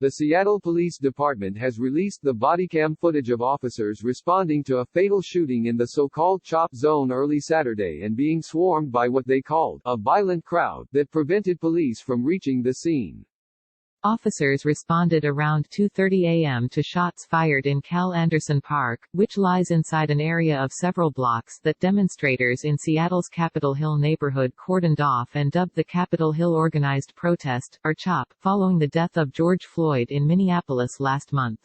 The Seattle Police Department has released the bodycam footage of officers responding to a fatal shooting in the so-called CHOP zone early Saturday and being swarmed by what they called a violent crowd that prevented police from reaching the scene. Officers responded around 2:30 a.m. to shots fired in Cal Anderson Park, which lies inside an area of several blocks that demonstrators in Seattle's Capitol Hill neighborhood cordoned off and dubbed the Capitol Hill Organized Protest, or CHOP, following the death of George Floyd in Minneapolis last month.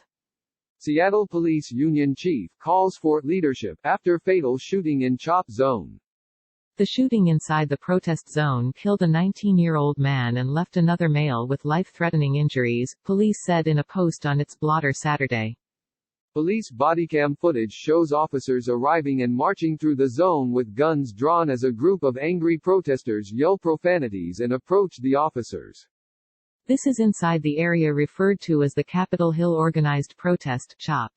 Seattle Police Union Chief calls for leadership after fatal shooting in CHOP zone. The shooting inside the protest zone killed a 19-year-old man and left another male with life-threatening injuries, police said in a post on its blotter Saturday. Police bodycam footage shows officers arriving and marching through the zone with guns drawn as a group of angry protesters yell profanities and approach the officers. This is inside the area referred to as the Capitol Hill Organized Protest, CHOP.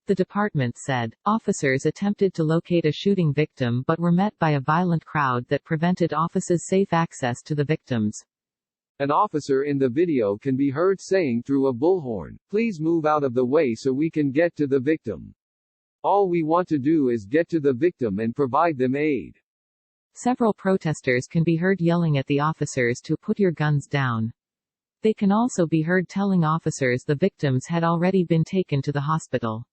The department said, officers attempted to locate a shooting victim but were met by a violent crowd that prevented officers' safe access to the victims. An officer in the video can be heard saying through a bullhorn, "Please move out of the way so we can get to the victim. All we want to do is get to the victim and provide them aid." Several protesters can be heard yelling at the officers to put your guns down. They can also be heard telling officers the victims had already been taken to the hospital.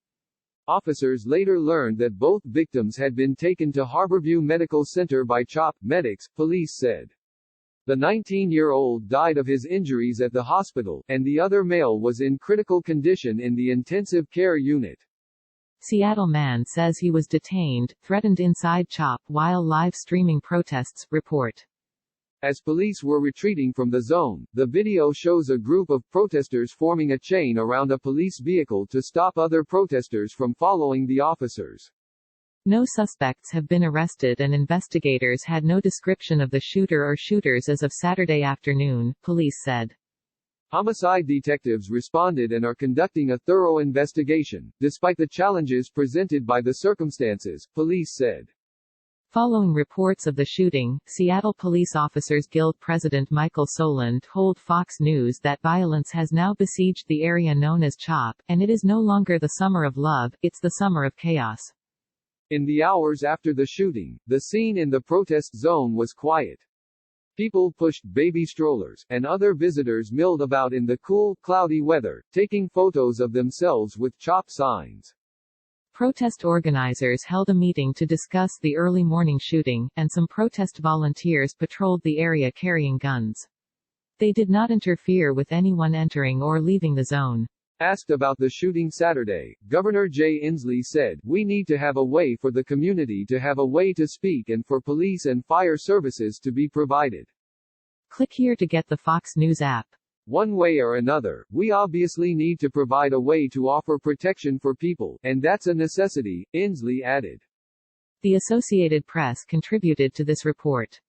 Officers later learned that both victims had been taken to Harborview Medical Center by CHOP medics, police said. The 19-year-old died of his injuries at the hospital, and the other male was in critical condition in the intensive care unit. Seattle man says he was detained, threatened inside CHOP while live streaming protests, report. As police were retreating from the zone, the video shows a group of protesters forming a chain around a police vehicle to stop other protesters from following the officers. No suspects have been arrested and investigators had no description of the shooter or shooters as of Saturday afternoon, police said. Homicide detectives responded and are conducting a thorough investigation, despite the challenges presented by the circumstances, police said. Following reports of the shooting, Seattle Police Officers Guild President Michael Solon told Fox News that violence has now besieged the area known as CHOP, and it is no longer the summer of love, it's the summer of chaos. In the hours after the shooting, the scene in the protest zone was quiet. People pushed baby strollers, and other visitors milled about in the cool, cloudy weather, taking photos of themselves with CHOP signs. Protest organizers held a meeting to discuss the early morning shooting, and some protest volunteers patrolled the area carrying guns. They did not interfere with anyone entering or leaving the zone. Asked about the shooting Saturday, Governor Jay Inslee said, "We need to have a way for the community to have a way to speak and for police and fire services to be provided." Click here to get the Fox News app. One way or another, we obviously need to provide a way to offer protection for people, and that's a necessity, Inslee added. The Associated Press contributed to this report.